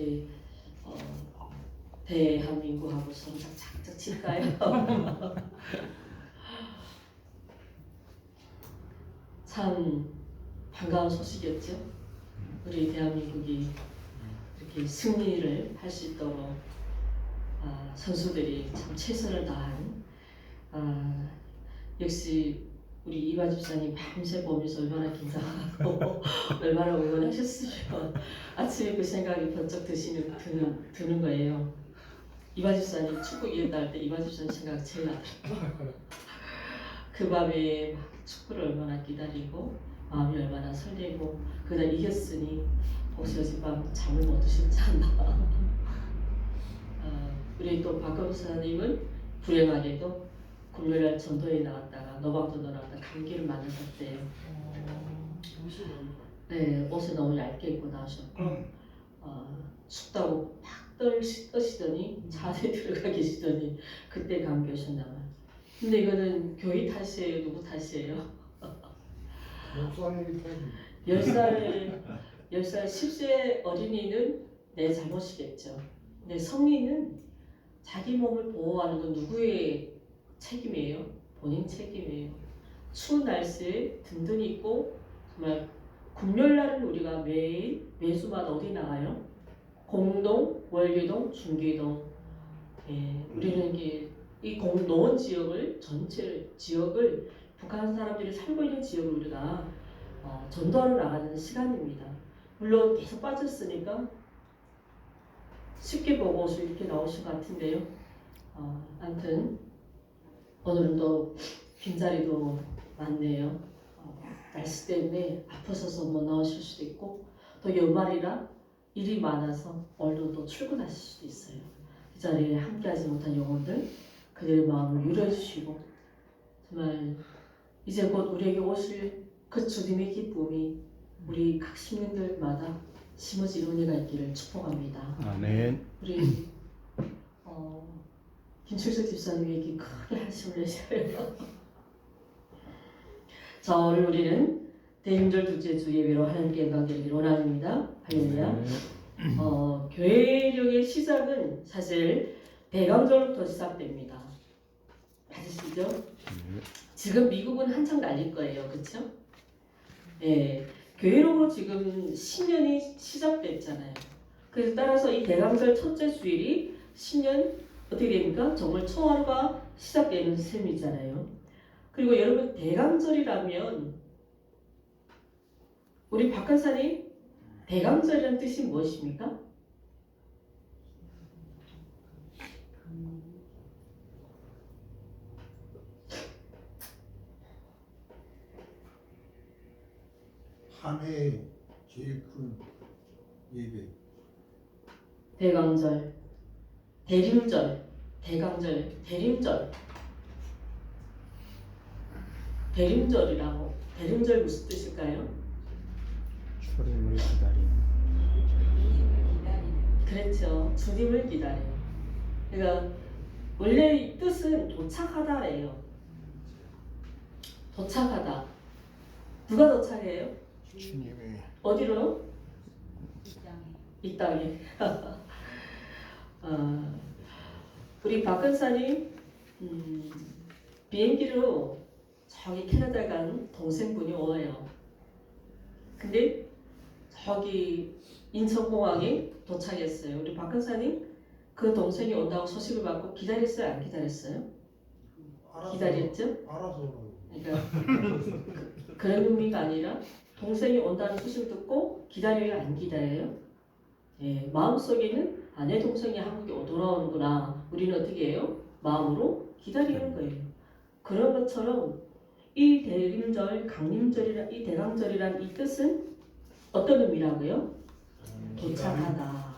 우리 대한민국하고 서로 작작 칠까요? 참 반가운 소식이었죠. 우리 대한민국이 이렇게 승리를 할 수 있도록 선수들이 참 최선을 다한 역시 우리 이화 집사님 밤새 보면서 얼마나 긴장하고 얼마나 응원하셨으면 아침에 그 생각이 번쩍 드는 거예요. 이화 집사님 축구 이겼다 할 때 이화 집사님 생각 제일 나더라고요. 그 밤에 막 축구를 얼마나 기다리고 마음이 얼마나 설레고 그날 이겼으니 혹시 어젯밤 잠을 못 드셨지 않나. 우리 또 박 검사님은 불행하게도 금요일날 전도에 나갔다가 노방전도 나갔다가 감기를 맞으셨대요. 네, 옷을 너무 얇게 입고 나오셨고 춥다고 팍 떠시더니 차 안에 들어가 계시더니 그때 감기 오셨나봐요. 근데 이거는 교회 탓이에요? 누구 탓이에요? 목사님이 탓이. 10살 10세 어린이는 내 잘못이겠죠. 근데 성인은 자기 몸을 보호하는 건 누구의 책임이에요? 본인 책임이에요. 추운 날씨에 든든히 입고 정말 금요일날은 우리가 매주마다 어디 나가요? 공동, 월계동, 중계동. 우리는 이 농원 지역을 전체 지역을 북한 사람들이 살고 있는 지역을 우리가 전도하러 나가는 시간입니다. 물론 계속 빠졌으니까 쉽게 보고 옷을 이렇게 나오신 것 같은데요. 아무튼 오늘은 또 빈자리도 많네요. 날씨 때문에 아프셔서 못 나오실 수도 있고 또 연말이라 일이 많아서 얼른 또 출근하실 수도 있어요. 이 자리에 함께하지 못한 영혼들 그들의 마음을 위로해 주시고 정말 이제 곧 우리에게 오실 그 주님의 기쁨이 우리 각 시민들마다 심어질 은혜가 있기를 축복합니다. 아멘. 우리 김철석 집사님에게 크게 한숨을 내셔요. 자, 오늘 우리는 대임절 둘째 주 예배로 하나님께 영광드리기를 원합니다. 할렐루야. 교회력의 시작은 사실 대강절부터 시작됩니다. 맞으시죠? 지금 미국은 한창 날릴 거예요. 그렇죠? 네, 교회력으로 지금 신년이 시작됐잖아요. 그래서 따라서 이 대강절 첫째 주일이 신년 어떻게 됩니까? 정말 초하루가 시작되는 셈이잖아요. 그리고 여러분 대강절이라면 우리 박근사님 대강절이라는 뜻이 무엇입니까? 한 해에 제일 큰 예배. 대강절, 대림절, 대강절, 대림절. 대림절이라고. 대림절 무슨 뜻일까요? 주님을 기다리는. 그렇죠. 주님을 기다려요. 그러니까 원래 이 뜻은 도착하다래요. 도착하다. 누가 도착해요? 주님이. 어디로? 이 땅에. 우리 박근사님 비행기로 저기 캐나다 간 동생분이 오요. 근데 저기 인천공항에 도착했어요. 우리 박근사님 그 동생이 온다고 소식을 받고 기다렸어요? 안 기다렸어요? 기다렸죠? 알아서. 그러니까 그런 의미가 아니라 동생이 온다는 소식을 듣고 기다려요? 안 기다려요? 예, 마음속에는 내 동생이 한국에 돌아오는구나. 우리는 어떻게 해요? 마음으로 기다리는 거예요. 그런 것처럼 이 대림절, 강림절이란 이 대강절이란 이 뜻은 어떤 의미라고요? 도착하다.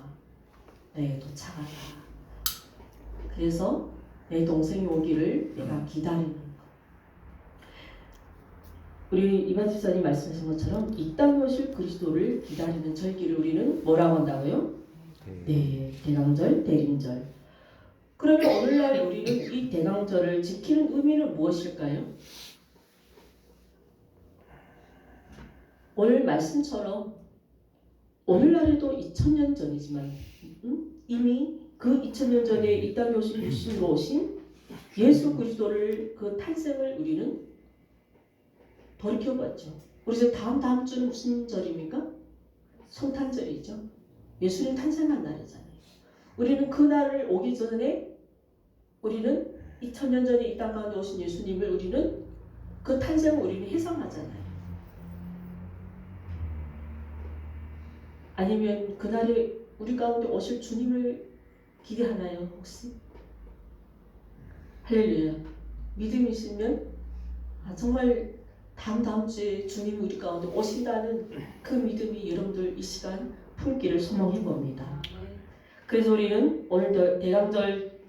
네, 도착하다. 그래서 내 동생이 오기를 내가 기다리는 거. 우리 이만 집사님 말씀하신 것처럼 이 땅에 오실 그리스도를 기다리는 절기를 우리는 뭐라고 한다고요? 네, 대강절, 대림절. 그러면 오늘날 우리는 이 대강절을 지키는 의미는 무엇일까요? 오늘 말씀처럼 오늘날에도 2000년 전이지만 이미 그 2000년 전에 이 땅에 오신 육신으로 오신 예수 그리스도를 그 탄생을 우리는 돌이켜봤죠. 우리 이제 다음 주는 무슨 절입니까? 성탄절이죠. 예수님 탄생한 날이잖아요. 우리는 그 날을 오기 전에 우리는 2000년 전에 이 땅 가운데 오신 예수님을 우리는 그 탄생을 우리는 회상하잖아요. 아니면 그날에 우리 가운데 오실 주님을 기대하나요 혹시? 할렐루야. 믿음이 있으면 정말 다음 주에 주님이 우리 가운데 오신다는 그 믿음이 여러분들 이 시간 품기를 소망해 봅니다. 그래서 우리는 오늘 대강절,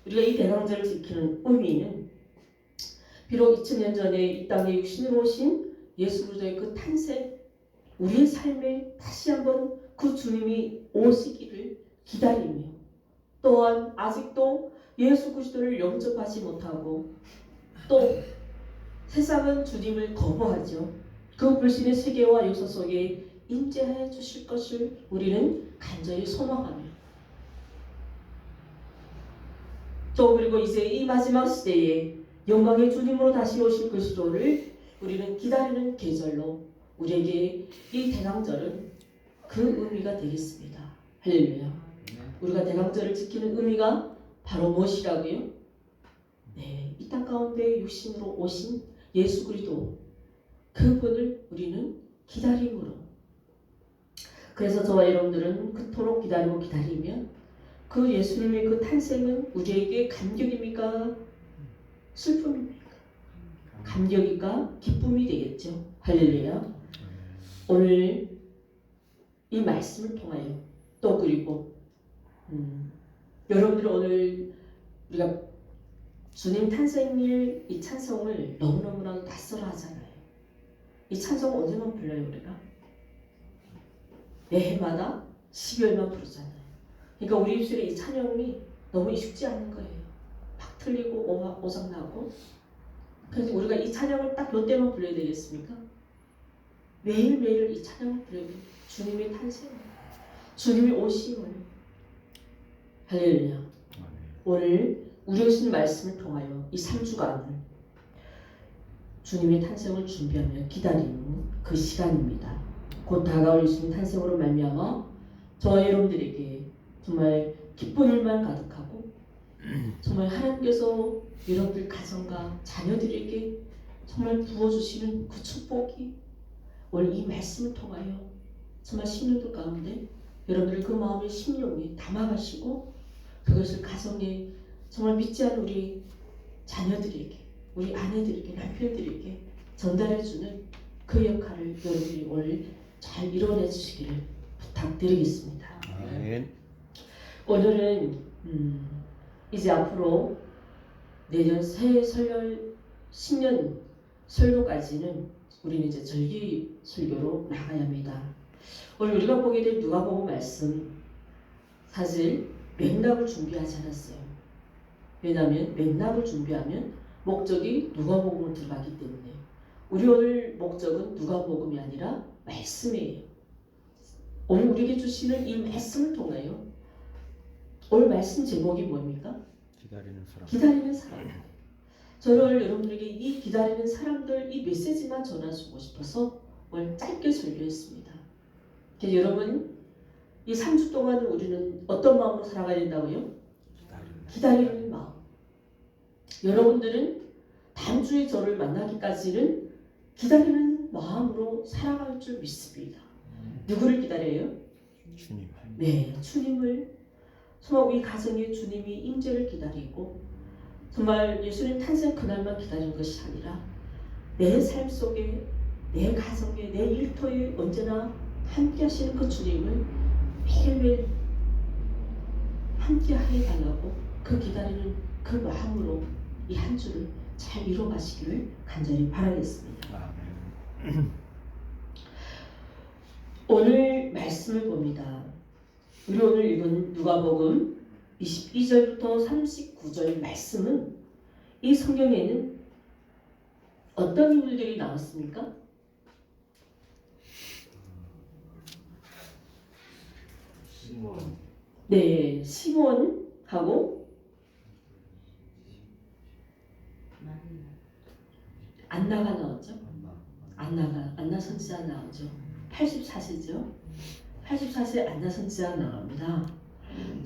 우리가 이 대강절을 지키는 의미는 비록 2000년 전에 이 땅에 육신으로 오신 예수 그리스도의 그 탄생, 우리의 삶에 다시 한번 그 주님이 오시기를 기다리며, 또한 아직도 예수 그리스도를 영접하지 못하고 또 세상은 주님을 거부하죠. 그 불신의 세계와 역사 속에 임재해 주실 것을 우리는 간절히 소망하며, 또 그리고 이제 이 마지막 시대에 영광의 주님으로 다시 오실 그리스도를 우리는 기다리는 계절로 우리에게 이 대강절은 그 의미가 되겠습니다. 할렐루야. 우리가 대강절을 지키는 의미가 바로 무엇이라고요? 네, 이 땅 가운데 육신으로 오신 예수 그리스도, 그분을 우리는 기다림으로. 그래서 저와 여러분들은 그토록 기다리면 그 예수님의 그 탄생은 우리에게 감격입니까? 슬픔입니까? 감격일까? 기쁨이 되겠죠. 할렐루야. 오늘 이 말씀을 통하여 또 그리고 여러분들은 오늘 우리가 주님 탄생일 이 찬송을 너무너무나 낯설어 하잖아요. 이 찬송 언제만 불러요 우리가? 매해마다 12월만 부르잖아요. 그러니까 우리 입술에 이 찬양이 너무 익숙지 않은 거예요. 막 틀리고 오상나고. 그래서 우리가 이 찬양을 딱 몇 때만 불러야 되겠습니까? 매일매일 이 찬양을 불러야 돼요. 주님의 탄생, 주님의 오심을. 할렐루야. 오늘 우리 오신 말씀을 통하여 이 3주간을 주님의 탄생을 준비하며 기다리는 그 시간입니다. 곧 다가올 예수님 탄생으로 말미암아 저와 여러분들에게 정말 기쁜 일만 가득하고, 정말 하나님께서 여러분들 가정과 자녀들에게 정말 부어주시는 그 축복이 오늘 이 말씀을 통하여 정말 심령들 가운데 여러분들 그 마음의 심령에 담아가시고, 그것을 가정에 정말 믿지 않는 우리 자녀들에게, 우리 아내들에게, 남편들에게 전달해주는 그 역할을 여러분들이 오늘 잘 이뤄내 주시기를 부탁드리겠습니다. 아멘. 오늘은 이제 앞으로 내년 새해 설날 신년 설교까지는 우리는 이제 절기 설교로 나가야 합니다. 오늘 우리가 보게 될 누가복음 말씀, 사실 맥락을 준비하지 않았어요. 왜냐하면 맥락을 준비하면 목적이 누가복음으로 들어가기 때문에 우리 오늘 목적은 누가복음이 아니라 말씀이에요. 오늘 우리에게 주시는 이 말씀을 통하여 오늘 말씀 제목이 뭡니까? 기다리는 사람. 기다리는 사람. 저는 오늘 여러분들에게 이 기다리는 사람들 이 메시지만 전해주고 싶어서 오늘 짧게 설교했습니다. 여러분, 이 3주 동안 우리는 어떤 마음으로 살아가야 된다고요? 기다리는 마음. 여러분들은 다음 주에 저를 만나기까지는 기다리는 마음으로 살아갈 줄 믿습니다. 누구를 기다려요? 주님. 네, 주님을. 정말 우리 가정에 주님이 임재를 기다리고, 정말 예수님 탄생 그날만 기다리는 것이 아니라 내 삶 속에, 내 가정에, 내 일터에 언제나 함께 하시는 그 주님을 매일매일 함께 해달라고 그 기다리는 그 마음으로 이 한 주를 잘 이뤄가시기를 간절히 바라겠습니다. 아멘. 오늘 말씀을 봅니다. 우리 오늘 읽은 누가복음 22절부터 39절 말씀은 이 성경에는 어떤 인물들이 나왔습니까? 네, 시몬하고 안나가 나오죠. 안나 선지자 나오죠. 84세죠. 84세 안나 선지자 나옵니다.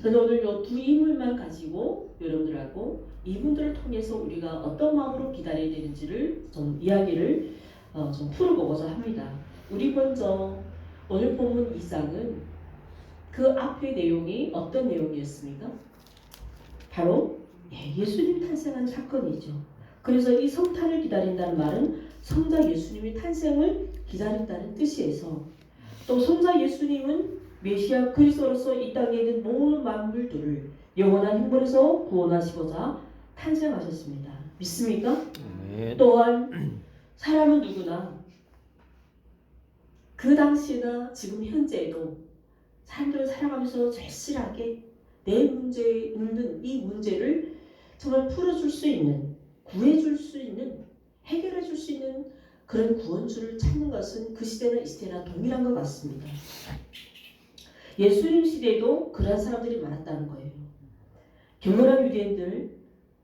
저는 오늘 이 두 인물만 가지고 여러분들하고 이분들을 통해서 우리가 어떤 마음으로 기다려야 되는지를 좀 이야기를 좀 풀어보고자 합니다. 우리 먼저 오늘 본문 2장은 그 앞의 내용이 어떤 내용이었습니까? 바로 예수님 탄생한 사건이죠. 그래서 이 성탄을 기다린다는 말은 성자 예수님의 탄생을 기다린다는 뜻이어서 또 성자 예수님은 메시아 그리스도로서 이 땅에 있는 모든 만물들을 영원한 형벌에서 구원하시고자 탄생하셨습니다. 믿습니까? 아멘. 또한 사람은 누구나 그 당시나 지금 현재에도 사람들을 살아가면서 절실하게 내 문제에 있는 이 문제를 정말 풀어줄 수 있는, 구해줄 수 있는, 해결해줄 수 있는 그런 구원주를 찾는 것은 그 시대나 이 시대나 동일한 것 같습니다. 예수님 시대에도 그러한 사람들이 많았다는 거예요. 경건한 유대인들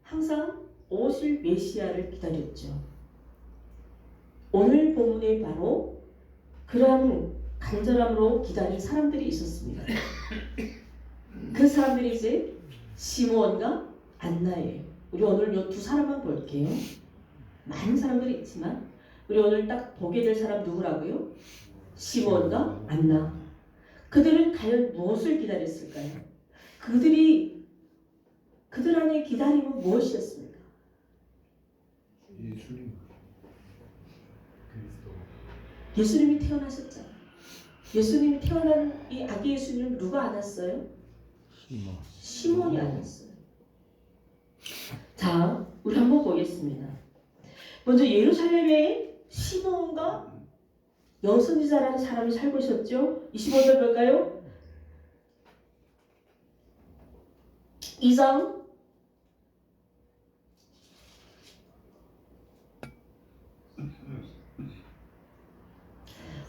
항상 오실 메시아를 기다렸죠. 오늘 본문에 바로 그러한 간절함으로 기다린 사람들이 있었습니다. 그 사람들이 이제 시몬과 안나예요. 우리 오늘 이 두 사람만 볼게요. 많은 사람들이 있지만 우리 오늘 딱 보게 될 사람 누구라고요? 시몬과 안나. 그들은 과연 무엇을 기다렸을까요? 그들 안에 기다림은 무엇이었습니까? 예수님. 예수님이 태어나셨잖아요. 예수님이 태어난 이 아기 예수님을 누가 안았어요? 시몬이 안았어요. 자, 우리 한번 보겠습니다. 먼저 예루살렘에 시몬과 여선지자라는 사람이 살고 있었죠. 25절 볼까요? 2장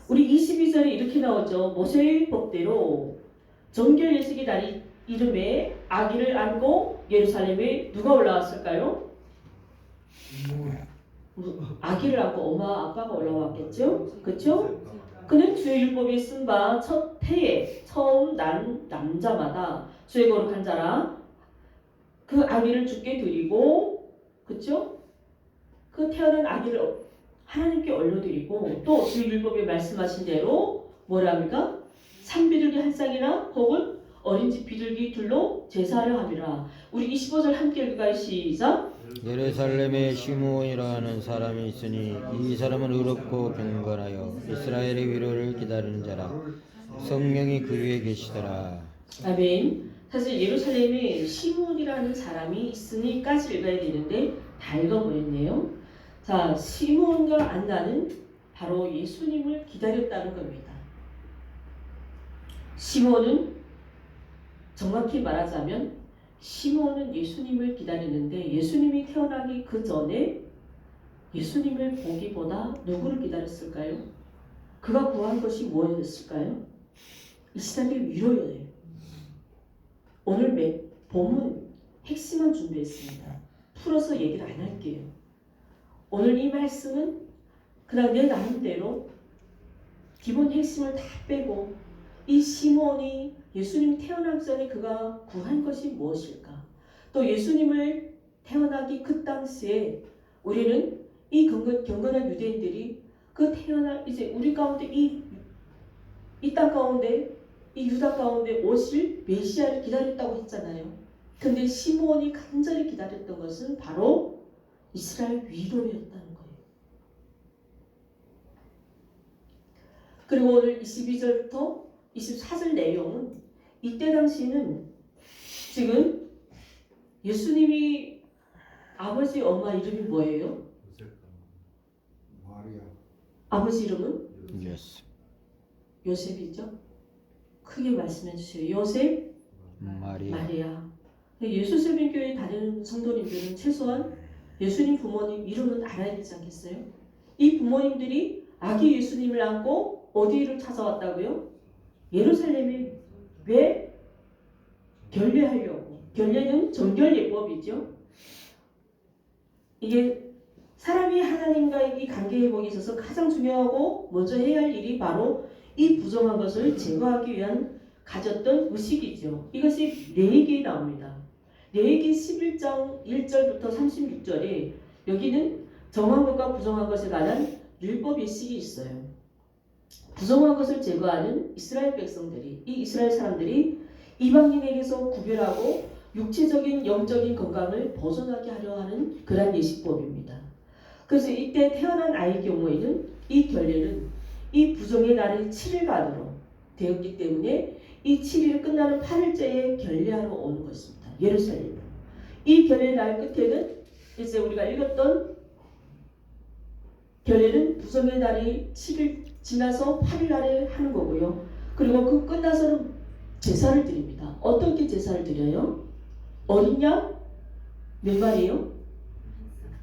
우리 22절에 이렇게 나오죠. 모세의 법대로 정결 예식의 날이 이름에 아기를 안고 예루살렘에 누가 올라왔을까요? 아기를 안고 엄마 아빠가 올라왔겠죠? 그렇죠? 그는 주의 율법이 쓴 바 첫 해에 처음 난 남자마다 주의 거룩한 자라 그 아기를 주께 드리고, 그렇죠? 그 태어난 아기를 하나님께 올려드리고 또 주의 율법에 말씀하신 대로 뭐랍니까? 산비둘기 한 쌍이나 혹은 어린지 비둘기 둘로 제사를 함이라. 우리 25절 함께 읽어요. 시작. 예루살렘에 시므온이라 하는 사람이 있으니 이 사람은 의롭고 경건하여 이스라엘의 위로를 기다리는 자라. 성령이 그 위에 계시더라. 아멘. 사실 예루살렘에 시므온이라는 사람이 있으니까지 읽어야 되는데 다 읽어버렸네요. 자, 시므온과 안나는 바로 예수님을 기다렸다는 겁니다. 시므온은 정확히 말하자면 시므온은 예수님을 기다리는데 예수님이 태어나기 그 전에 예수님을 보기보다 누구를 기다렸을까요? 그가 구한 것이 무엇이었을까요? 이 시간의 위로예요. 오늘 본문 핵심만 준비했습니다. 풀어서 얘기를 안 할게요. 오늘 이 말씀은 그냥 내 나름대로 기본 핵심을 다 빼고 이 시몬이 예수님 태어나기 전에 그가 구한 것이 무엇일까? 또 예수님을 태어나기 그 당시에 우리는 이 경건한 유대인들이 그 태어날 이제 우리 가운데 이 땅 가운데 이 유다 가운데 오실 메시아를 기다렸다고 했잖아요. 근데 시몬이 간절히 기다렸던 것은 바로 이스라엘 위로였다는 거예요. 그리고 오늘 22절부터 24절 내용은 이때 당시는 지금 예수님이 아버지 엄마 이름이 뭐예요? 마리아. 아버지 이름은 예스. 요셉이죠. 크게 말씀해 주세요. 요셉, 마리아. 예수세변교회 다니는 성도님들은 최소한 예수님 부모님 이름은 알아야 되지 않겠어요? 이 부모님들이 아기 예수님을 안고 어디를 찾아왔다고요? 예루살렘에 왜? 결례하려고. 결례는 정결예법이죠. 이게 사람이 하나님과의 이 관계 회복에 있어서 가장 중요하고 먼저 해야 할 일이 바로 이 부정한 것을 제거하기 위한 가졌던 의식이죠. 이것이 레위기에 나옵니다. 레위기 11장 1절부터 36절에 여기는 정한 것과 부정한 것에 관한 율법 예식이 있어요. 부정한 것을 제거하는 이스라엘 백성들이, 이 이스라엘 사람들이 이방인에게서 구별하고 육체적인 영적인 건강을 벗어나게 하려 하는 그러한 예식법입니다. 그래서 이때 태어난 아이의 경우에는 이 결례는 이 부정의 날이 7일간으로 되었기 때문에 이 7일 끝나는 8일째에 결례하러 오는 것입니다. 예루살렘으로. 이 결례 날 끝에는 이제 우리가 읽었던 결례는 부정의 날이 7일 지나서 8일 날에 하는 거고요. 그리고 그 끝나서는 제사를 드립니다. 어떻게 제사를 드려요? 어린 양 몇 마리요?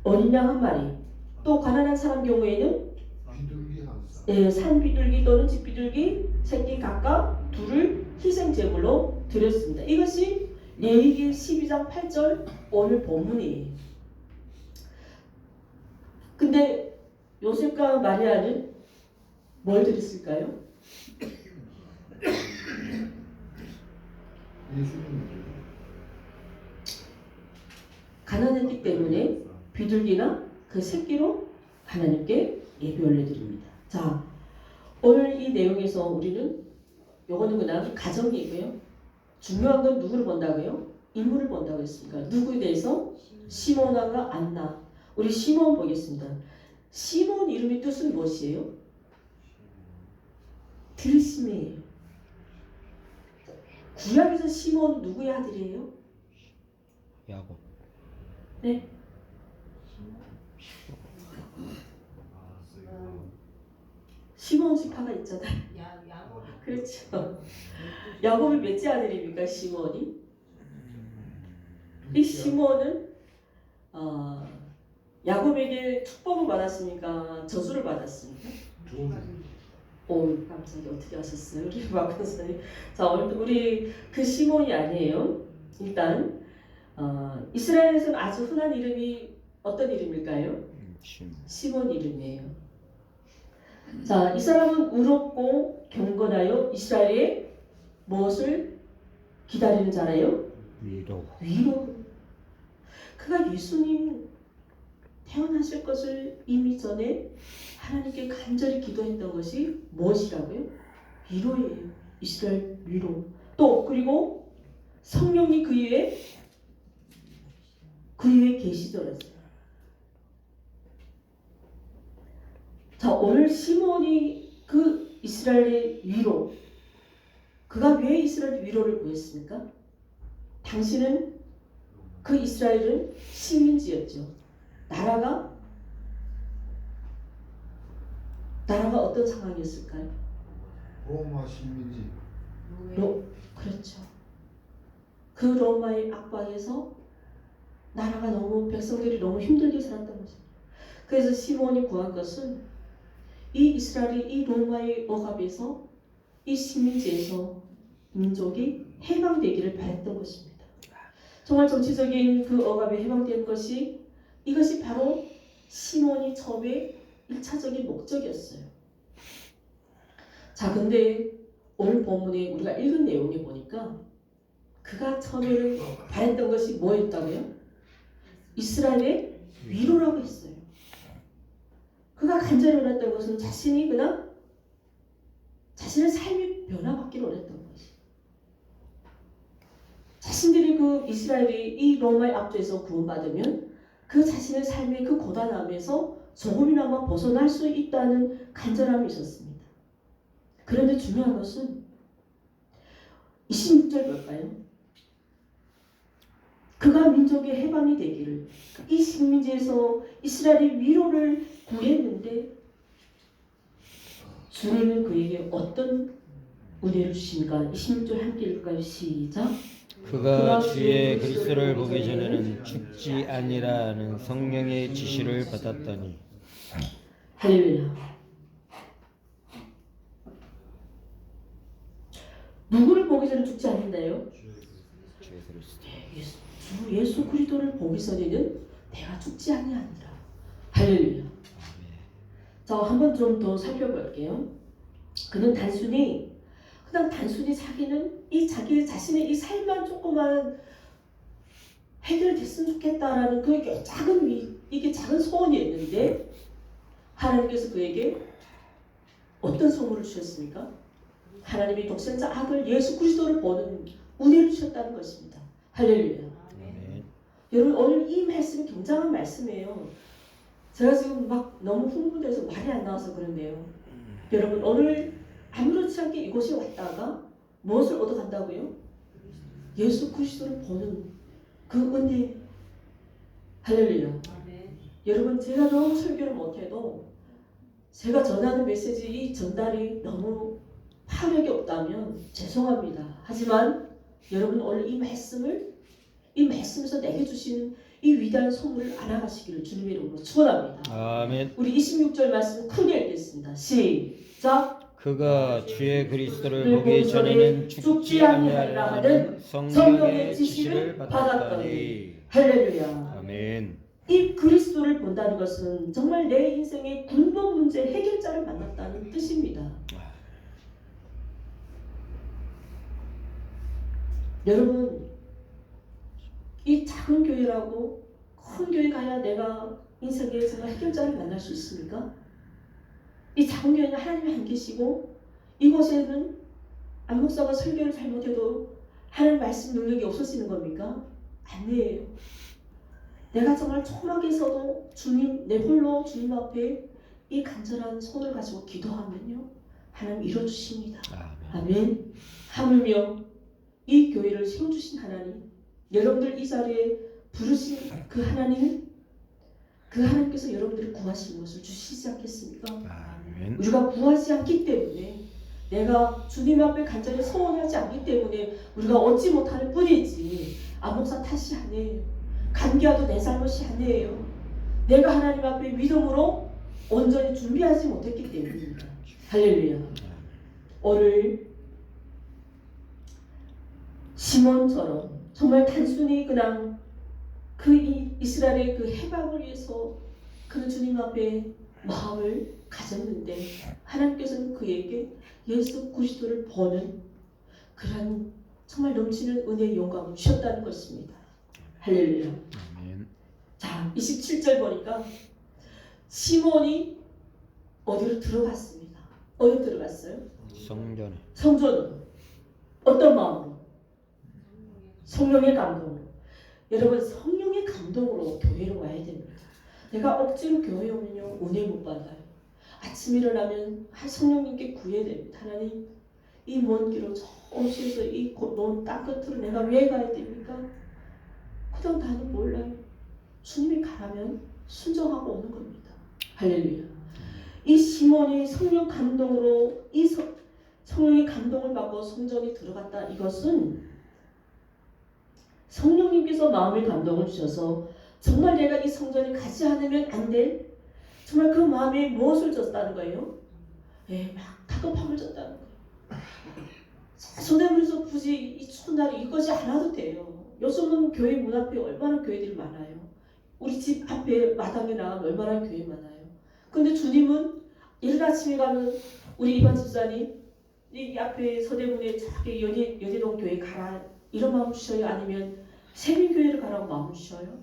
어린 양 한 마리. 또 가난한 사람 경우에는 비둘기 한 쌍. 산 비둘기 또는 집 비둘기 새끼 각각 둘을 희생 제물로 드렸습니다. 이것이 레위기 12장 8절 오늘 본문이에요. 근데 요셉과 마리아는 뭘 드렸을까요? 예수님 가난했기 때문에 비둘기나 그 새끼로 하나님께 예배 올려드립니다. 자, 오늘 이 내용에서 우리는 요거는 그냥 가정이고요. 중요한 건 누구를 본다고요? 인물을 본다고 했습니까? 누구에 대해서? 시몬과 안나. 우리 시몬 보겠습니다. 시몬 이름의 뜻은 무엇이에요? 들심이에요. 구약에서 시몬 누구의 아들이에요? 야곱. 네. 시몬 지파가 있잖아요. 그렇죠. 야곱의 몇째 아들입니까? 시몬이? 이 시몬은 야곱에게 축복을 받았습니까? 저주를 받았습니까? 오, 갑자기 어떻게 하셨어요? 우리 박근선님. 자, 오늘 우리 그 시몬이 아니에요. 일단 이스라엘에서는 아주 흔한 이름이 어떤 이름일까요? 시몬 이름이에요. 자, 이 사람은 의롭고 경건하여 이스라엘의 무엇을 기다리는 자라요? 위로. 그가 예수님 태어나실 것을 이미 전에 하나님께 간절히 기도했던 것이 무엇이라고요? 위로예요. 이스라엘 위로. 또 그리고 성령이 그 위에 계시더라고요. 자, 오늘 시몬이 그 이스라엘의 위로, 그가 왜 이스라엘 위로를 구했습니까? 당신은 그 이스라엘은 식민지였죠. 나라가 어떤 상황이었을까요? 로마 식민지. 그렇죠. 그 로마의 압박에서 나라가 너무 백성들이 너무 힘들게 살았던 것입니다. 그래서 시몬이 구한 것은 이 이스라엘이 이 로마의 억압에서 이 식민지에서 민족이 해방되기를 바랬던 것입니다. 정말 정치적인 그 억압에 해방된 것이 이것이 바로 시몬이 처음에 1차적인 목적이었어요. 자, 근데 오늘 본문에 우리가 읽은 내용에 보니까 그가 처음에는 바랬던 것이 뭐였다고요? 이스라엘의 위로라고 했어요. 그가 간절히 원했던 것은 자신이 그냥 자신의 삶이 변화받기를 원했던 것이. 자신들이 그 이스라엘이 이 로마의 압제에서 구원받으면 그 자신의 삶의 그 고단함에서 조금이나마 벗어날 수 있다는 간절함이 있었습니다. 그런데 중요한 것은 26절 볼까요? 그가 민족의 해방이 되기를 이 식민지에서 이스라엘의 위로를 구했는데 주님은 그에게 어떤 은혜를 주십니까? 26절 함께 읽을까요? 시작. 그가 주의 그리스도를 보기 전에는 죽지 아니라는 성령의 지시를 받았더니. 할렐루야. 누구를 보기 전에 죽지 않는다요? 주 그리스도. 주 예수 그리스도를 보기 전에는 내가 죽지 아니하니라. 할렐루야. 자, 한번 좀 더 살펴볼게요. 그는 그냥 단순히 자기는 이 자기 자신의 이 삶만 조금만 해결됐으면 좋겠다라는 그게 이게 작은 소원이었는데 하나님께서 그에게 어떤 선물을 주셨습니까? 하나님이 독생자 아들 예수 그리스도를 보는 은혜를 주셨다는 것입니다. 할렐루야. 아멘. 여러분 오늘 이 말씀이 굉장한 말씀이에요. 제가 지금 막 너무 흥분돼서 말이 안 나와서 그런데요. 여러분 오늘 아무렇지 않게 이곳에 왔다가 무엇을 얻어간다고요? 예수 그리스도를 보는 그 은혜. 할렐루야. 여러분 제가 너무 설교를 못해도 제가 전하는 메시지 이 전달이 너무 파력이 없다면 죄송합니다. 하지만 여러분 오늘 이 말씀에서 내게 주신 이 위대한 선물을 알아가시기를 주님의 이름으로 축원합니다. 아멘. 우리 26절 말씀 크게 읽겠습니다. 시작. 그가 주의 그리스도를 보기 전에는 죽지 아니하리라 하는 성령의 지시를 받았더니. 할렐루야. 아멘. 이 그리스도를 본다는 것은 정말 내 인생의 근본 문제 해결자를 만났다는 뜻입니다. 여러분 이 작은 교회라고 큰 교회 가야 내가 인생의 정말 해결자를 만날 수 있습니까? 이 작은 교회는 하나님이 안 계시고 이곳에는 안 목사가 설교를 잘못해도 하나님 말씀 능력이 없어지는 겁니까? 아니에요. 내가 정말 초막에서도 내 홀로 주님 앞에 이 간절한 손을 가지고 기도하면요 하나님 이뤄주십니다. 아멘. 하물며 이 교회를 세워주신 하나님, 여러분들 이 자리에 부르신 그 하나님은 그 하나님께서 여러분들을 구하시는 것을 주시지 않겠습니까? 아멘. 우리가 구하지 않기 때문에 내가 주님 앞에 간절히 소원하지 않기 때문에 우리가 얻지 못하는 뿐이지 안목사 탓이 아니에요. 감기와도 내 잘못이 아니에요. 내가 하나님 앞에 믿음으로 온전히 준비하지 못했기 때문입니다. 할렐루야. 오늘 시몬처럼 정말 단순히 그냥 그 이스라엘의 그 해방을 위해서 그는 주님 앞에 마음을 가졌는데 하나님께서는 그에게 예수 그리스도를 보는 그런 정말 넘치는 은혜의 영광을 주셨다는 것입니다. 할렐루야. 아멘. 자, 27절 보니까 시몬이 어디로 들어갔습니다. 어디로 들어갔어요? 성전에. 성전으로. 어떤 마음으로? 성령의 감동으로. 여러분 성령의 감동으로 교회로 와야 됩니다. 내가 억지로 교회 오면요 은혜 못 받아요. 아침 일어나면 성령님께 구해야 됩니다. 하나님 이 먼 길을 저 오시에서 이 먼 땅 끝으로 내가 왜 가야 됩니까? 그냥 나는 몰라요. 주님이 가라면 순종하고 오는 겁니다. 할렐루야. 이 시몬이 성령 감동으로 성령의 감동을 받고 성전에 들어갔다. 이것은 성령님께서 마음의 감동을 주셔서 정말 내가 이 성전에 가지 않으면 안 될 정말 그 마음에 무엇을 줬다는 거예요? 막 다급함을 줬다는 거예요. 손해물에서 굳이 이 추운 날에 이것이 않아도 돼요. 요즘은 교회 문 앞에 얼마나 교회들이 많아요. 우리 집 앞에 마당에 나가면 얼마나 교회 많아요. 근데 주님은 이른 아침에 가면 우리 이반 집사님 이 앞에 서대문에 저기 연희동 교회 가라 이런 마음 주셔요? 아니면 세민교회를 가라고 마음 주셔요?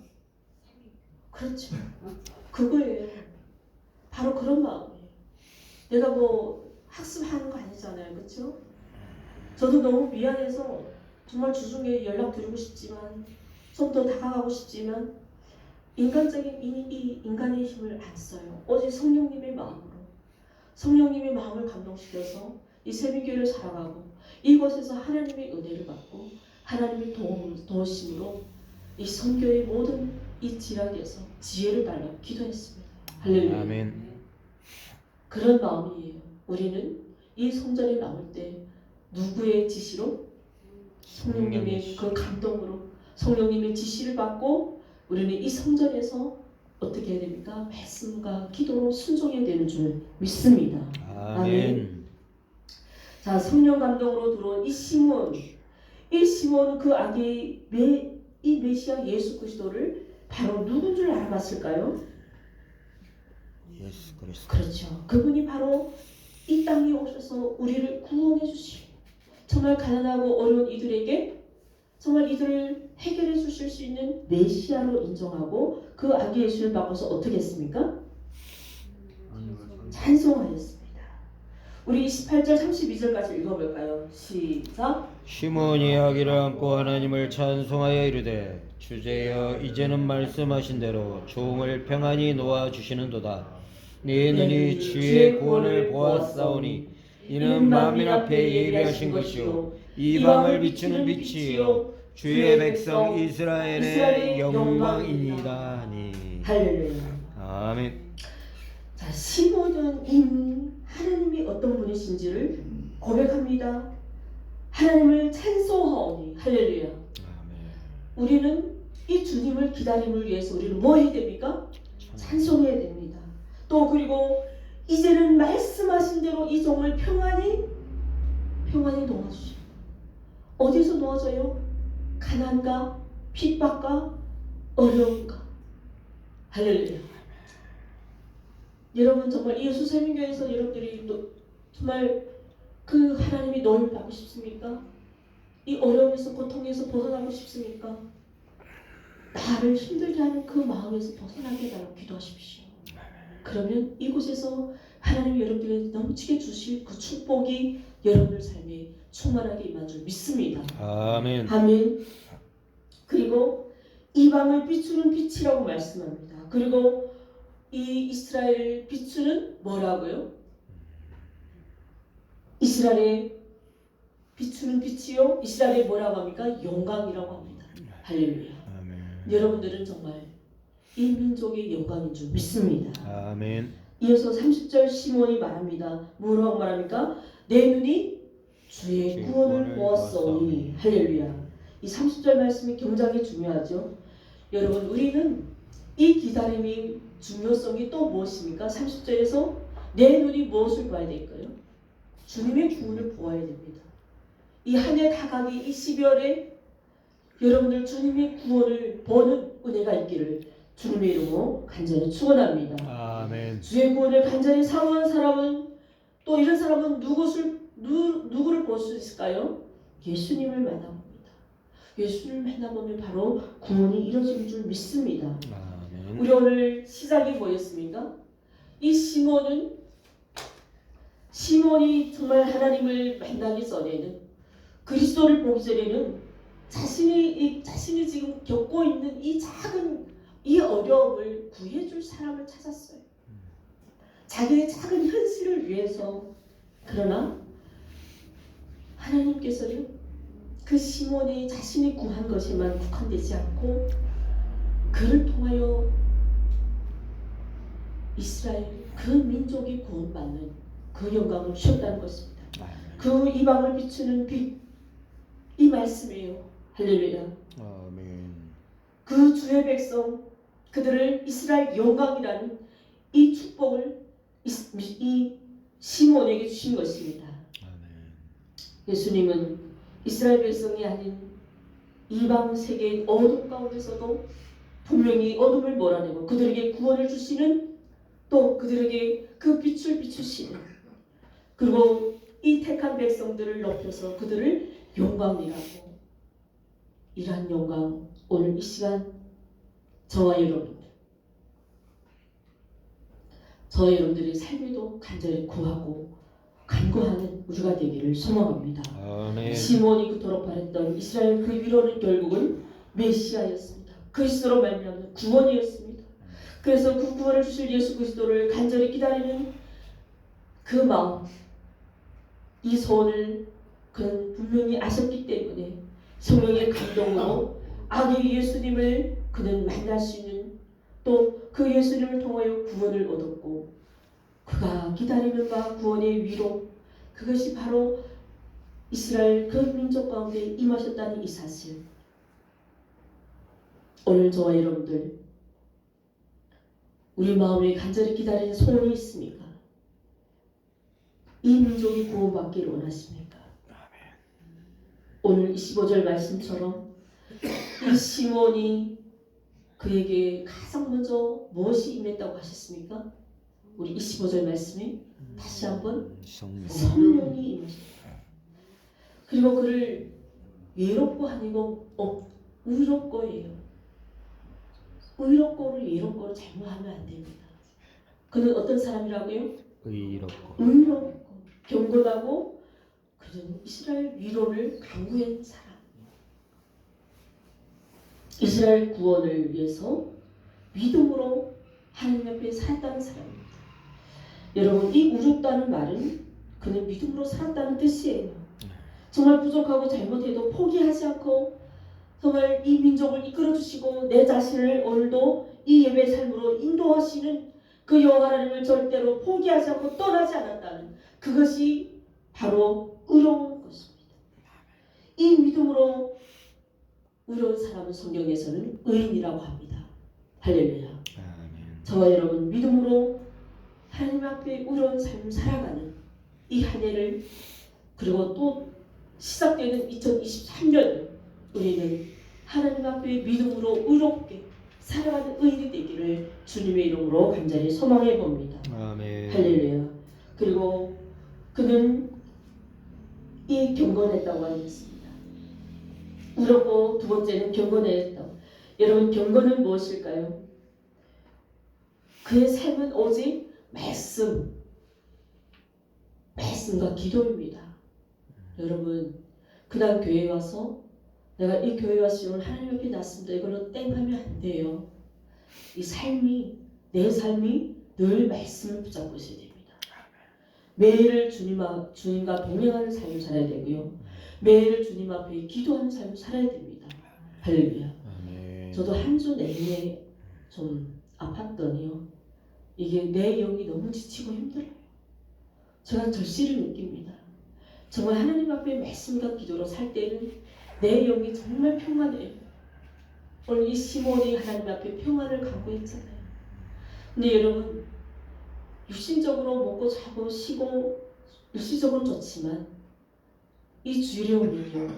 그렇죠. 그거예요. 바로 그런 마음이에요. 내가 뭐 학습하는 거 아니잖아요. 그렇죠? 저도 너무 미안해서 정말 주중에 연락드리고 싶지만 좀 더 다가가고 싶지만 인간적인 이 인간의 힘을 안 써요. 오직 성령님의 마음으로 성령님의 마음을 감동시켜서 이 세민교회를 살아가고 이곳에서 하나님의 은혜를 받고 하나님의 도우심으로 이 선교의 모든 이 지략에서 지혜를 달라 기도했습니다. 할렐루야. 아멘. 그런 마음이에요. 우리는 이 성전에 나올 때 누구의 지시로? 성령님의 그 감동으로 성령님의 지시를 받고 우리는 이 성전에서 어떻게 해야 됩니까? 말씀과 기도로 순종해야 되는 줄 믿습니다. 아멘. 자, 성령 감동으로 들어온 이 시몬은 그 아기 이 메시아 예수 그리스도를 바로 누군 줄 알아봤을까요? 예수 그리스도. 그렇죠. 그분이 바로 이 땅에 오셔서 우리를 구원해 주시고 정말 가난하고 어려운 이들에게 정말 이들을 해결해 주실 수 있는 메시아로 인정하고 그 아기 예수를 바꿔서 어떻게 했습니까? 찬송하였습니다. 우리 28절 32절까지 읽어볼까요? 시작. 시몬이 아기를 안고 하나님을 찬송하여 이르되 주제여 이제는 말씀하신 대로 종을 평안히 놓아 주시는도다. 네 눈이 주의 구원을 보았사오니 이는 만민 앞에 예비하신 것이요 이방을 비추는 빛이요 주의 백성 이스라엘의 영광이니라니. 할렐루야. 아멘. 자, 시몬은 이미 하나님이 어떤 분이신지를 고백합니다. 하나님을 찬송하오니. 할렐루야. 아멘. 우리는 이 주님을 기다림을 위해서 우리는 뭐 해야 됩니까? 찬송해야 됩니다. 또 그리고 이제는 말씀하신 대로 이 종을 평안히 놓아주시오. 어디서 놓아줘요? 가난과 핍박과 어려움과. 할렐루야. 여러분 정말 예수 생명교회에서 여러분들이 정말 그 하나님이 너를 받고 싶습니까? 이 어려움에서 고통에서 벗어나고 싶습니까? 나를 힘들게 하는 그 마음에서 벗어나게 해달라고 기도하십시오. 그러면 이곳에서 하나님 여러분들에게 넘치게 주실 그 축복이 여러분들 삶에 충만하게 임한 줄 믿습니다. 아멘. 아멘. 그리고 이방을 비추는 빛이라고 말씀합니다. 그리고 이 이스라엘을 비추는 뭐라고요? 이스라엘의 비추는 빛이요. 이스라엘의 뭐라고 합니까? 영광이라고 합니다. 할렐루야. 아멘. 여러분들은 정말 이 민족의 영광인 줄 믿습니다. 아멘. 이어서 30절 시몬이 말합니다. 뭐라고 말합니까? 내 눈이 주의 구원을 보았사오니. 할렐루야. 이 30절 말씀이 굉장히 중요하죠. 여러분 우리는 이 기다림이 중요성이 또 무엇입니까? 30절에서 내 눈이 무엇을 봐야 될까요? 주님의 구원을 보아야 됩니다. 이 한 해 다가기 이 12월에 여러분들 주님의 구원을 보는 은혜가 있기를 주님의 이름으로 간절히 축원합니다. 아멘. 주의 구원을 간절히 사모하는 사람은 또 이런 사람은 누구를 볼 수 있을까요? 예수님을 만나봅니다. 예수를 만나보면 바로 구원이 이루어지는 줄 믿습니다. 아멘. 우리 오늘 시작이 뭐였습니까? 이 시몬이 정말 하나님을 만나기 전에는 그리스도를 보기 전에는 자신이 지금 겪고 있는 이 작은 이 어려움을 구해줄 사람을 찾았어요. 자기의 작은 현실을 위해서. 그러나 하나님께서는 그 시몬이 자신이 구한 것에만 국한되지 않고 그를 통하여 이스라엘 그 민족이 구원받는 그 영광을 주셨다는 것입니다. 그 이방을 비추는 빛, 이 말씀이에요. 할렐루야. 아멘. 그 주의 백성 그들을 이스라엘 영광이라는 이 축복을 이 시몬에게 주신 것입니다. 아멘. 예수님은 이스라엘 백성이 아닌 이방 세계의 어둠 가운데서도 분명히 어둠을 몰아내고 그들에게 구원을 주시는 또 그들에게 그 빛을 비추시는 그리고 이 택한 백성들을 높여서 그들을 영광이라고 이러한 영광 오늘 이 시간 저와 여러분들의 삶에도 간절히 구하고 간구하는 우리가 되기를 소망합니다. 아멘. 시몬이 그토록 바랬던 이스라엘 그 위로는 결국은 메시아였습니다. 그리스도로 말미암는 구원이었습니다. 그래서 그 구원을 주실 예수 그리스도를 간절히 기다리는 그 마음, 이 소원을 그는 분명히 아셨기 때문에 성령의 감동으로 아기 예수님을 그는 만날 수 있는 또 그 예수님을 통하여 구원을 얻었고 그가 기다리는 바 구원의 위로 그것이 바로 이스라엘 그 민족 가운데 임하셨다는 이 사실. 오늘 저와 여러분들 우리 마음에 간절히 기다리는 소원이 있습니까? 이 민족이 구원받기를 원하십니까? 오늘 15절 말씀처럼 이 시몬이 그에게 가장 먼저 무엇이 임했다고 하셨습니까? 우리 25절 말씀에 다시 한번 성령이 임하셨다. 그리고 그를 예롭고 아니고 의롭고예요. 의롭고를 예롭고를 잘못하면 안 됩니다. 그는 어떤 사람이라고요? 의롭고 경건하고 그는 이스라엘 위로를 강구한 사람. 이스라엘 구원을 위해서 믿음으로 하나님 앞에 살았다는 사람입니다. 여러분, 이 의롭다는 말은 그는 믿음으로 살았다는 뜻이에요. 정말 부족하고 잘못해도 포기하지 않고 정말 이 민족을 이끌어주시고 내 자신을 오늘도 이 예배 삶으로 인도하시는 그 여호와 하나님을 절대로 포기하지 않고 떠나지 않았다는 그것이 바로 의로운 것입니다. 이 믿음으로 의로운 사람은 성경에서는 의인이라고 합니다. 할렐루야. 저와 여러분 믿음으로 하나님 앞에 의로운 삶을 살아가는 이 한 해를 그리고 또 시작되는 2023년 우리는 하나님 앞에 믿음으로 의롭게 살아가는 의인이 되기를 주님의 이름으로 간절히 소망해 봅니다. 아멘. 할렐루야. 그리고 그는 이 경건했다고 하였습니다. 의롭고 두 번째는 경건했다. 여러분 경건은 무엇일까요? 그의 삶은 오직 말씀과 기도입니다. 여러분 그날 교회에 와서 내가 이 교회 와서 오늘 하나님 옆에 났습니다. 이걸로 땡 하면 안 돼요. 이 삶이 내 삶이 늘 말씀을 붙잡고 있어야 됩니다. 매일 주님과 동행하는 삶을 살아야 되고요. 매일 주님 앞에 기도하는 삶을 살아야 됩니다. 할렐루야. 저도 한 주 내내 좀 아팠더니요. 이게 내 영이 너무 지치고 힘들어요. 제가 절실을 느낍니다. 정말 하나님 앞에 말씀과 기도로 살 때는 내 영이 정말 평안해요. 오늘 이 시몬이 하나님 앞에 평안을 강구했잖아요. 근데 여러분 육신적으로 먹고 자고 쉬고 일시적으로는 좋지만 이 주일에 오면요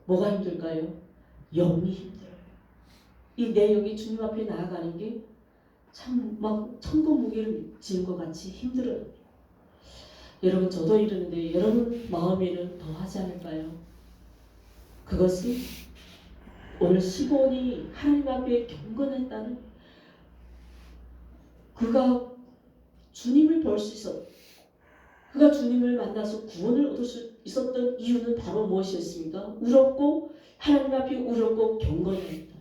뭐가 힘들까요? 영이 힘들어요. 이 내 영이 주님 앞에 나아가는 게 참 막 천국 무게를 지는 것 같이 힘들어요. 여러분 저도 이러는데 여러분 마음에는 더 하지 않을까요? 그것이 오늘 시몬이 하나님 앞에 경건했다는 그가 주님을 볼 수 있었 그가 주님을 만나서 구원을 얻을 수 있었던 이유는 바로 무엇이었습니까? 의롭고 하나님 앞에 의롭고 경건했다.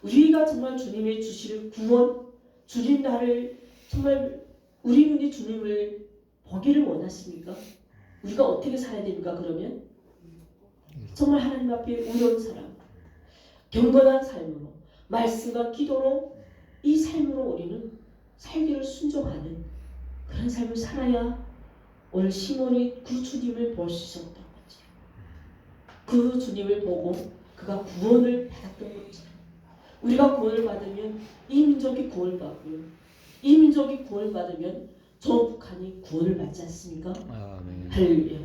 우리가 정말 주님의 주실 구원 주님 나를 정말 우리 눈이 주님을 보기를 원하십니까? 우리가 어떻게 살아야 됩니까? 그러면 정말 하나님 앞에 의로운 사람 경건한 삶으로 말씀과 기도로 이 삶으로 우리는 살기를 순종하는 그런 삶을 살아야 오늘 시몬이 그 주님을 볼 수 있었던 거죠. 그 주님을 보고 그가 구원을 받았던 거죠. 우리가 구원을 받으면 이 민족이 구원을 받고요. 이 민족이 구원을 받으면 저 북한이 구원을 받지 않습니까? 아멘. 할렐루야.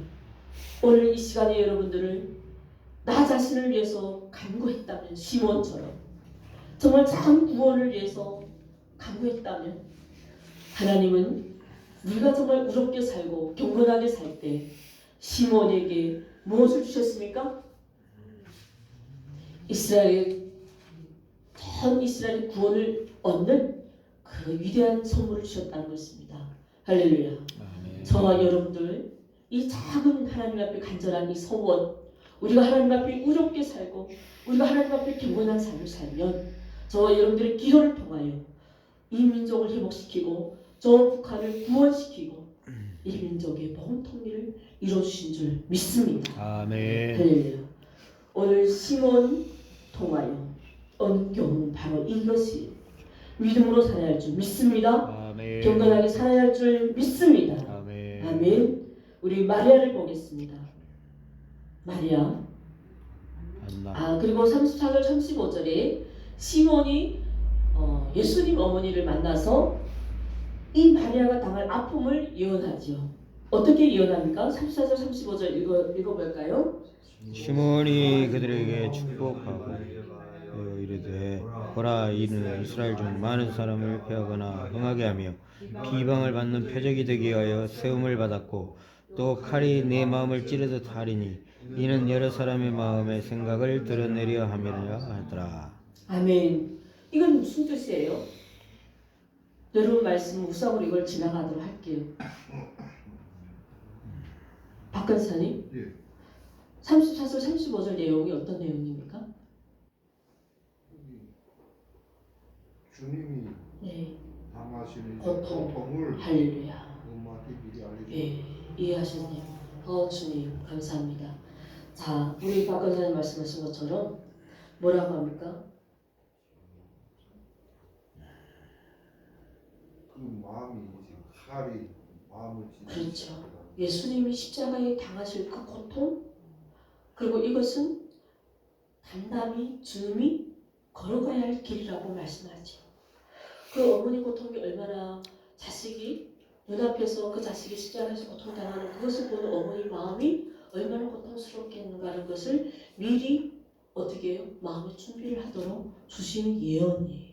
오늘 이 시간에 여러분들을 나 자신을 위해서 간구했다면 시몬처럼 정말 참 구원을 위해서 간구했다면 하나님은 우리가 정말 의롭게 살고 경건하게 살 때 시몬에게 무엇을 주셨습니까? 전 이스라엘 구원을 얻는 그 위대한 선물을 주셨다는 것입니다. 할렐루야. 아멘. 저와 여러분들 이 작은 하나님 앞에 간절한 이 소원 우리가 하나님 앞에 의롭게 살고 우리가 하나님 앞에 경건한 삶을 살면 저와 여러분들의 기도를 통하여 이 민족을 회복시키고 저 북한을 구원시키고 이 민족의 복음 통일을 이루어주신 줄 믿습니다. 아멘. 할렐루야. 오늘 시몬 통하여 얻은 교훈은 바로 이것이 믿음으로 살아야 할 줄 믿습니다. 아멘. 경건하게 살아야 할 줄 믿습니다. 아멘. 아멘. 우리 마리아를 보겠습니다. 마리아. 안나. 그리고 34절 35절에 시몬이 예수님 어머니를 만나서 이 마리아가 당할 아픔을 예언하죠. 어떻게 예언합니까? 34절 35절 읽어볼까요? 시몬이 그들에게 축복하고 이르되 보라 이는 이스라엘 중 많은 사람을 패하거나 흥하게 하며 비방을 받는 표적이 되기 위하여 세움을 받았고 또 칼이 내 마음을 찌르듯 하리니 이는 여러 사람의 마음의 생각을 드러내려 함이라 하더라. 아멘. 이건 무슨 뜻이에요? 여러분 말씀 우상으로 이걸 지나가도록 할게요. 박 간사님, 예. 34절 35절 내용이 어떤 내용입니까? 주님이 네, 당하시는 고통. 고통을 할렐루야. 음악에 미리 알려주고 예, 이해하셨네요. 주님 감사합니다. 자, 우리 박 간사님 말씀하신 것처럼 뭐라고 합니까? 그 마음이 이제 칼이 마음을 그렇죠. 예수님이 십자가에 당하실 그 고통, 그리고 이것은 담담히 주님이 걸어가야 할 길이라고 말씀하죠. 그 어머니 고통이 얼마나 자식이 눈앞에서 그 자식이 십자가에서 고통당하는 그것을 보는 어머니 마음이 얼마나 고통스럽겠는가라는 것을 미리 어떻게 해요? 마음의 준비를 하도록 주시는 예언이에요.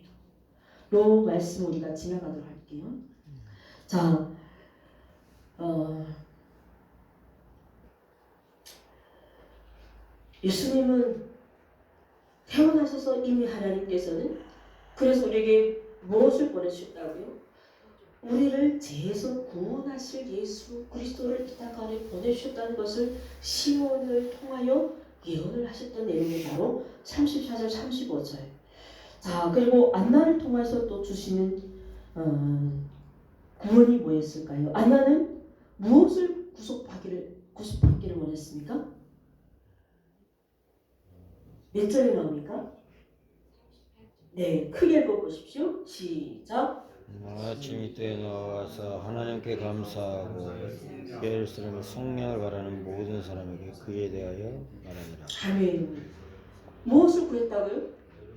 요 말씀 우리가 지나가도록 할게요. 자, 예수님은 태어나셔서 이미 하나님께서는 그래서 우리에게 무엇을 보내주셨다고요? 우리를 죄에서 구원하실 예수 그리스도를 이 땅 안에 보내주셨다는 것을 시몬을 통하여 예언을 하셨던 내용이 바로 34절 35절. 자, 그리고 안나를 통해서 또 주시는 구원이 뭐였을까요? 안나는 무엇을 구속받기를 원했습니까? 몇 절에 나옵니까? 네, 크게 읽어보십시오. 시작. 아침 이때에 나와서 하나님께 감사하고 예루살렘의 성령을 바라는 모든 사람에게 그에 대하여 말하니라. 아멘. 무엇을 구했다고요?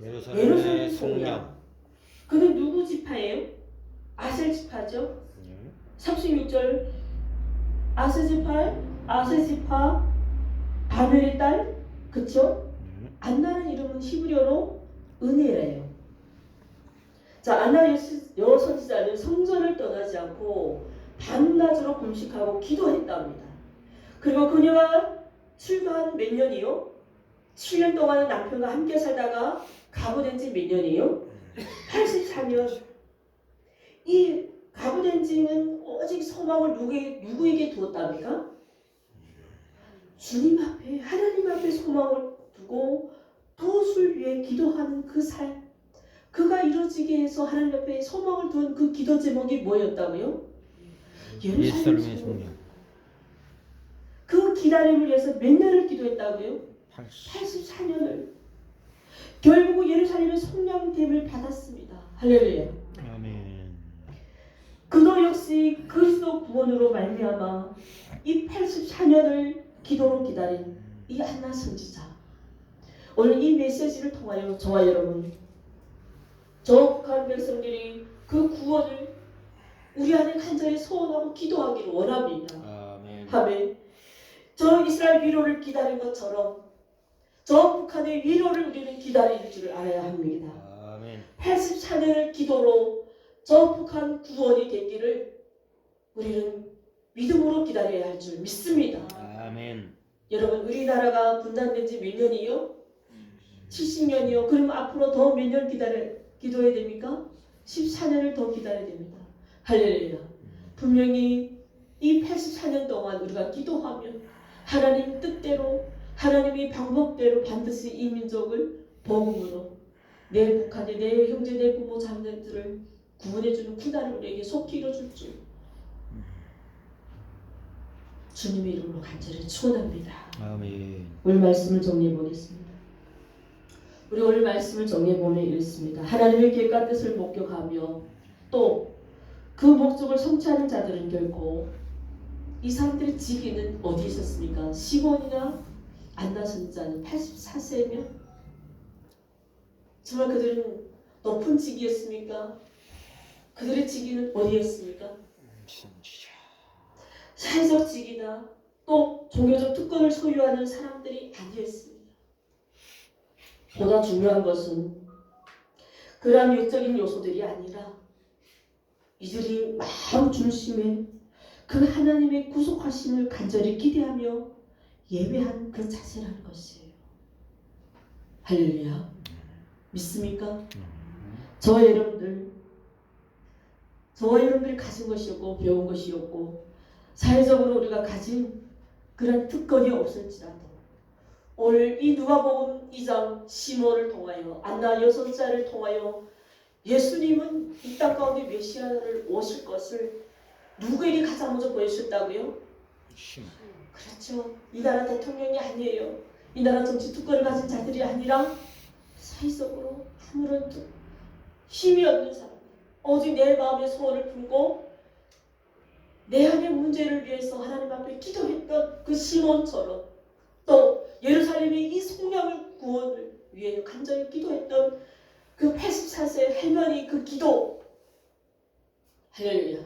예루살렘의 성령. 그는 누구 지파예요? 아셀 지파죠. 36절 아셀 지파 바벨의 딸, 그쵸? 안나라는 이름은 히브리어로 은혜래요. 자, 안나 여선지자는 성전을 떠나지 않고 밤낮으로 금식하고 기도했답니다. 그리고 그녀가 출가한 몇 년이요? 7년 동안 남편과 함께 살다가 가부된 지 몇 년이요? 84년. 이 가부된 지는 오직 소망을 누구에게 두었답니까? 주님 앞에, 하나님 앞에 소망을 두고 무엇을 위해 기도하는 그 삶, 그가 이루어지게 해서 하나님 앞에 소망을 둔 그 기도 제목이 뭐였다고요? 예루살렘의 성령. 그 기다림을 위해서 몇 년을 기도했다고요? 84년을. 결국 예루살렘의 성령됨을 받았습니다. 할렐루야. 아멘. 그도 역시 그리스도 구원으로 말미암아 이 84년을 기도로 기다린 이 한나 선지자. 오늘 이 메시지를 통하여 저와 여러분, 저 북한 백성들이 그 구원을 우리 안에 간절히 소원하고 기도하기를 원합니다. 아멘. 아멘. 저 이스라엘 위로를 기다린 것처럼 저 북한의 위로를 우리는 기다릴 줄을 알아야 합니다. 아멘. 84년을 기도로 저 북한 구원이 되기를 우리는 믿음으로 기다려야 할 줄 믿습니다. 아멘. 여러분, 우리나라가 분단된 지 몇 년이요? 70년이요. 그럼 앞으로 더 몇 년 기도해야 됩니까? 14년을 더 기다려야 됩니다. 할렐루야. 분명히 이 84년 동안 우리가 기도하면 하나님 뜻대로, 하나님의 방법대로 반드시 이 민족을 복음으로, 내 북한의 내 형제, 내 부모, 자녀들을 구원해주는 구단을 우리에게 속히 이뤄줄 줄 주님의 이름으로 간절히 축원합니다. 아멘. 오늘 말씀을 정리해 보겠습니다. 우리 오늘 말씀을 정리해 보면 이렇습니다. 하나님의 계획과 뜻을 목격하며 또 그 목적을 성취하는 자들은 결코 이 사람들의 직위는 어디 있었습니까? 시몬이나 안나 선지자는 84세면 정말 그들은 높은 직위였습니까? 그들의 직위는 어디였습니까? 선지자. 사회적 직이나 또 종교적 특권을 소유하는 사람들이 아니었습니다. 보다 중요한 것은 그러한 외적인 요소들이 아니라 이들이 마음 중심에 그 하나님의 구속하심을 간절히 기대하며 예배한 그 자세라는 것이에요. 할렐루야. 믿습니까? 저와 여러분들이 가진 것이었고 배운 것이었고 사회적으로 우리가 가진 그런 특권이 없을지라도 오늘 이 누가복음 2장 시몬을 통하여 안나 여선자를 통하여 예수님은 이 땅 가운데 메시아를 오실 것을 누구에게 가장 먼저 보여주셨다고요? 그렇죠. 이 나라 대통령이 아니에요. 이 나라 정치 특권을 가진 자들이 아니라 사회적으로 아무런 힘이 없는 사람, 오직 내 마음의 소원을 품고 내 안의 문제를 위해서 하나님 앞에 기도했던 그 시몬처럼 또 예루살렘의 이 성령의 구원을 위해 간절히 기도했던 그 84세 할머니 그 기도. 할렐루야.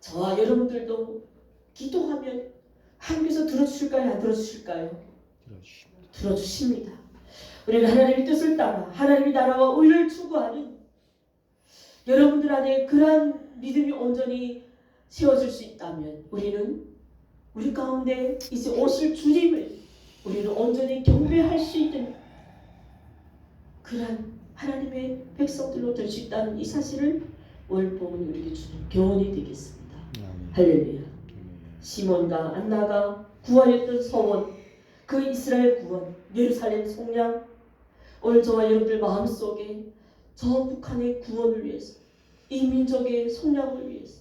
저와 여러분들도 기도하면 하나님께서 들어주실까요? 안 들어주실까요? 들어주십니다. 우리는 하나님의 뜻을 따라 하나님의 나라와 의를 추구하는 여러분들 안에 그러한 믿음이 온전히 세워질 수 있다면 우리는 우리 가운데 이제 오실 주님을 우리는 온전히 경배할 수 있는 그러한 하나님의 백성들로 될 수 있다는 이 사실을 오늘 보면 우리에게 주는 교훈이 되겠습니다. 할렐루야. 시몬과 안나가 구하였던 소원, 그 이스라엘 구원, 예루살렘 속량, 오늘 저와 여러분들 마음속에 저 북한의 구원을 위해서 이 민족의 속량을 위해서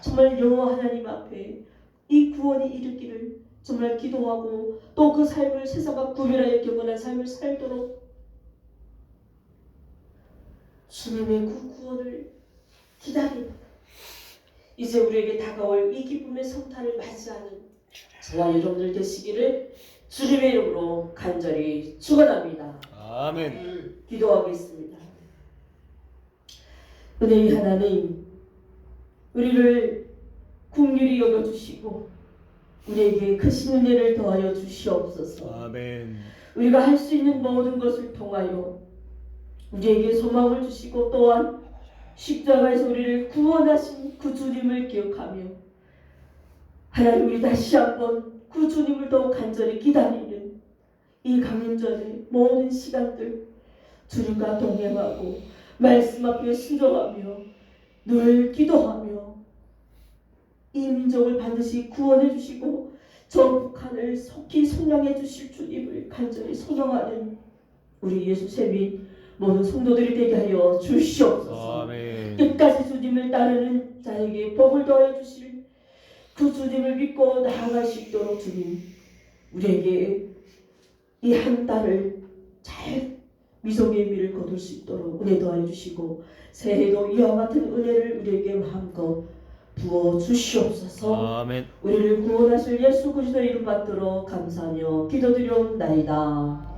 정말 여호와 하나님 앞에 이 구원이 이르기를 정말 기도하고 또 그 삶을 세상과 구별하여 경건한 삶을 살도록 주님의 그 구원을 기다립니다. 이제 우리에게 다가올 이 기쁨의 성탄을 맞이하는 저와 여러분들 되시기를 주님의 이름으로 간절히 축원합니다. 아멘. 기도하겠습니다. 은혜의 하나님, 우리를 긍휼히 여겨주시고 우리에게 크신 은혜를 더하여 주시옵소서. 아멘. 우리가 할 수 있는 모든 것을 통하여 우리에게 소망을 주시고 또한 십자가에서 우리를 구원하신 그 주님을 기억하며 하나님, 우리 다시 한번 그 주님을 더욱 간절히 기다리는 이 강림절의 모든 시간들 주님과 동행하고 말씀 앞에 순종하며 늘 기도하며 이 민족을 반드시 구원해 주시고 저 북한을 속히 속량해 주실 주님을 간절히 소망하는 우리 예수의 및 모든 성도들이 되게 하여 주시옵소서. 아멘. 끝까지 주님을 따르는 자에게 복을 더하여 주실 그 주님을 믿고 나아갈 수 있도록 주님, 우리에게 이 한 달을 잘 미성의 미를 거둘 수 있도록 은혜 더하여 주시고 새해에도 이와 같은 은혜를 우리에게 마음껏 부어 주시옵소서. 아멘. 우리를 구원하실 예수 그리스도의 이름 받들어 감사하며 기도드리옵나이다.